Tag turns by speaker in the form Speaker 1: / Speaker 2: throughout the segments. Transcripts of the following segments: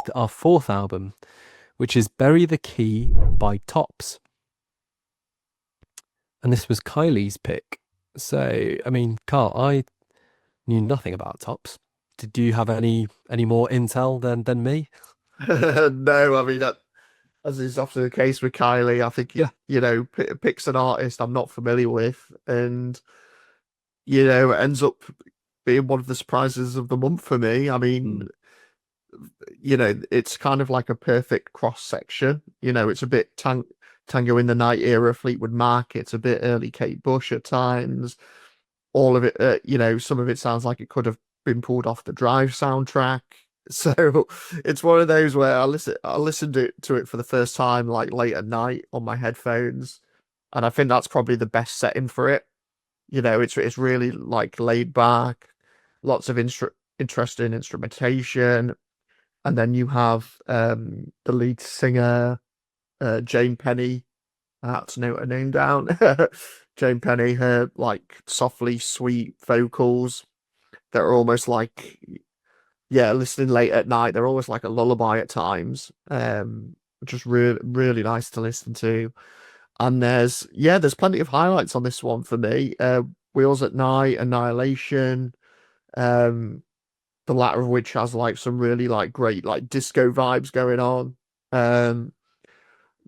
Speaker 1: picked our fourth album, which is Bury the Key by Tops. And this was Kylie's pick. So, I mean, Carl, I knew nothing about Tops. Did you have any more intel than me?
Speaker 2: No, I mean, as is often the case with Kiley, I think
Speaker 1: Yeah.
Speaker 2: picks an artist I'm not familiar with, and ends up being one of the surprises of the month for me. I mean,
Speaker 1: Mm.
Speaker 2: it's kind of like a perfect cross section. It's a bit Tango in the Night era Fleetwood Mac. It's a bit early Kate Bush at times. All of it, some of it sounds like it could have been pulled off the Drive soundtrack. So it's one of those where I listened to it for the first time like late at night on my headphones, and I think that's probably the best setting for it. It's really like laid back, lots of interesting instrumentation, and then you have the lead singer, Jane Penny. I had to note her name down. Jane Penny, her like softly sweet vocals that are almost like, yeah, listening late at night, they're almost like a lullaby at times. Just really nice to listen to. And there's plenty of highlights on this one for me. Wheels at Night, Annihilation, um, the latter of which has like some really like great like disco vibes going on. Um,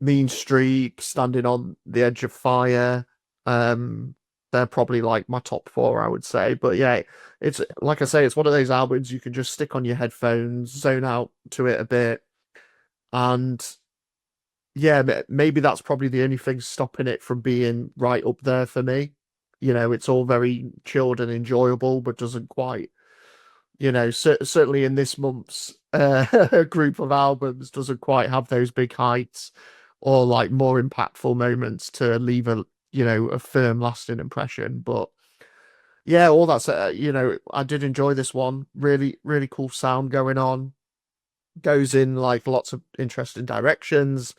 Speaker 2: Mean Streak, Standing on the Edge of Fire. Um, they're probably like my top four, I would say. But yeah, it's like I say, it's one of those albums you can just stick on your headphones, zone out to it a bit, and yeah, maybe that's probably the only thing stopping it from being right up there for me. It's all very chilled and enjoyable, but doesn't quite, certainly in this month's group of albums, doesn't quite have those big heights or like more impactful moments to leave a firm lasting impression. But yeah, all that's, I did enjoy this one. Really, really cool sound going on. Goes in like lots of interesting directions,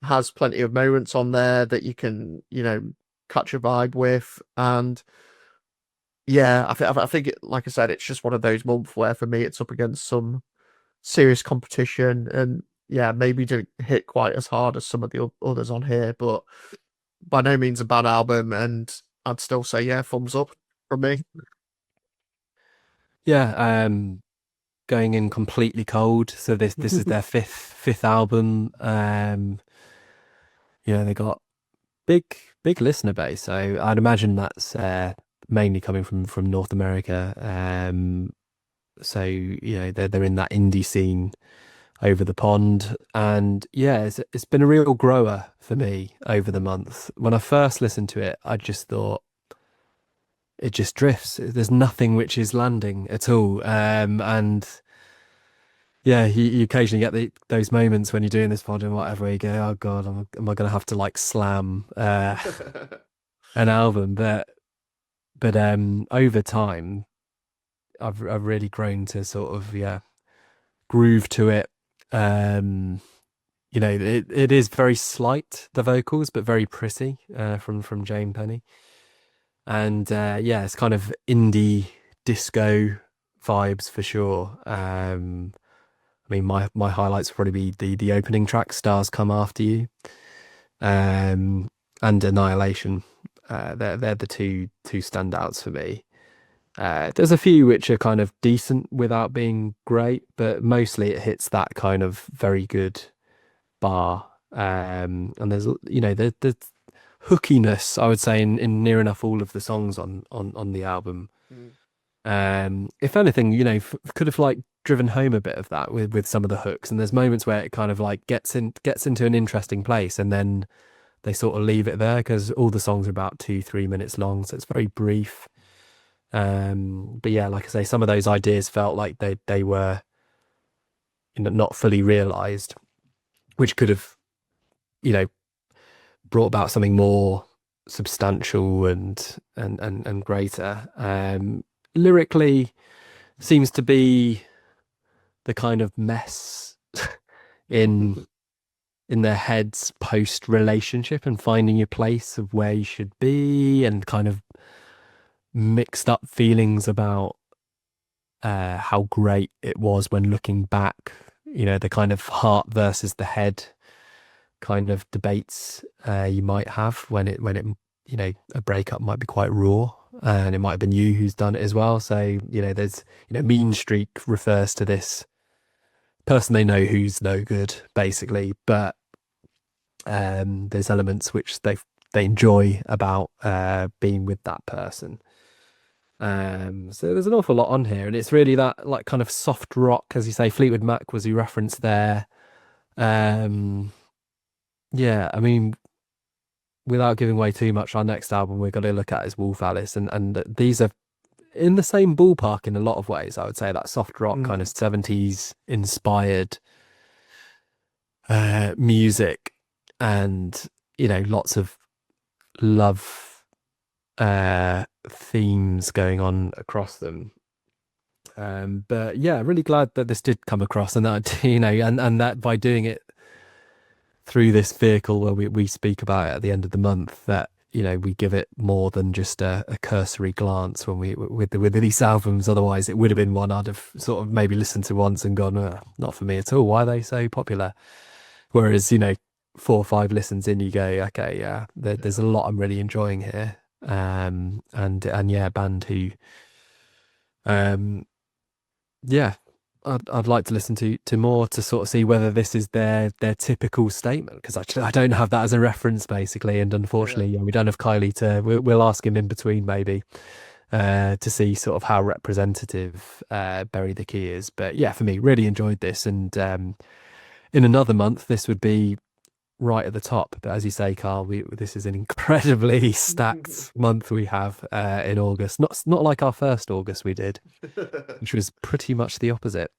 Speaker 2: has plenty of moments on there that you can, catch a vibe with. And yeah, I think like I said, it's just one of those months where for me it's up against some serious competition, and yeah, maybe didn't hit quite as hard as some of the others on here, but by no means a bad album, and I'd still say yeah, thumbs up from me.
Speaker 1: Yeah, going in completely cold. So this is their fifth album. They got big big listener base. So I'd imagine that's mainly coming from North America. So they're in that indie scene over the pond, and yeah, it's been a real grower for me over the month. When I first listened to it, I just thought it just drifts. There's nothing which is landing at all. And yeah, you occasionally get those moments when you're doing this pod and whatever, where you go, oh God, am I going to have to like slam an album? But over time, I've really grown to sort of groove to it. Um, it is very slight, the vocals, but very pretty from Jane Penny. And yeah, it's kind of indie disco vibes for sure. I mean, my highlights would probably be the opening track, "Stars Come After You," um, and "Annihilation." They're the two standouts for me. There's a few which are kind of decent without being great, but mostly it hits that kind of very good bar. And there's the hookiness, I would say, in near enough all of the songs on the album.
Speaker 2: Mm.
Speaker 1: If anything, could have like driven home a bit of that with some of the hooks. And there's moments where it kind of like gets into an interesting place, and then they sort of leave it there because all the songs are about 2-3 minutes long, so it's very brief. But yeah, like I say, some of those ideas felt like they were not fully realized, which could have you know brought about something more substantial and greater. Lyrically seems to be the kind of mess in in their heads post relationship and finding your place of where you should be, and kind of mixed up feelings about how great it was when looking back the kind of heart versus the head kind of debates you might have when it a breakup might be quite raw, and it might have been you who's done it as well. So there's mean streak refers to this person they know who's no good basically, but there's elements which they enjoy about being with that person. So there's an awful lot on here, and it's really that like kind of soft rock, as you say. Fleetwood Mac was you referenced there. Um, yeah, I mean, without giving away too much, our next album we're going to look at is Wolf Alice, and these are in the same ballpark in a lot of ways. I would say that soft rock kind of 70s inspired music, and lots of love themes going on across them. But yeah, really glad that this did come across, and that and that by doing it through this vehicle where we speak about it at the end of the month, that we give it more than just a cursory glance when we with these albums. Otherwise it would have been one I'd have sort of maybe listened to once and gone, not for me at all, why are they so popular? Whereas 4 or 5 listens in, you go, okay, yeah, there's a lot I'm really enjoying here. And yeah, band who yeah, I'd like to listen to more to sort of see whether this is their typical statement, because I don't have that as a reference basically, and unfortunately we don't have Kiley to. We'll ask him in between maybe to see sort of how representative Bury the Key is. But yeah, for me, really enjoyed this, and in another month this would be right at the top. But as you say, Karl, this is an incredibly stacked month we have in August. Not like our first August we did, which was pretty much the opposite.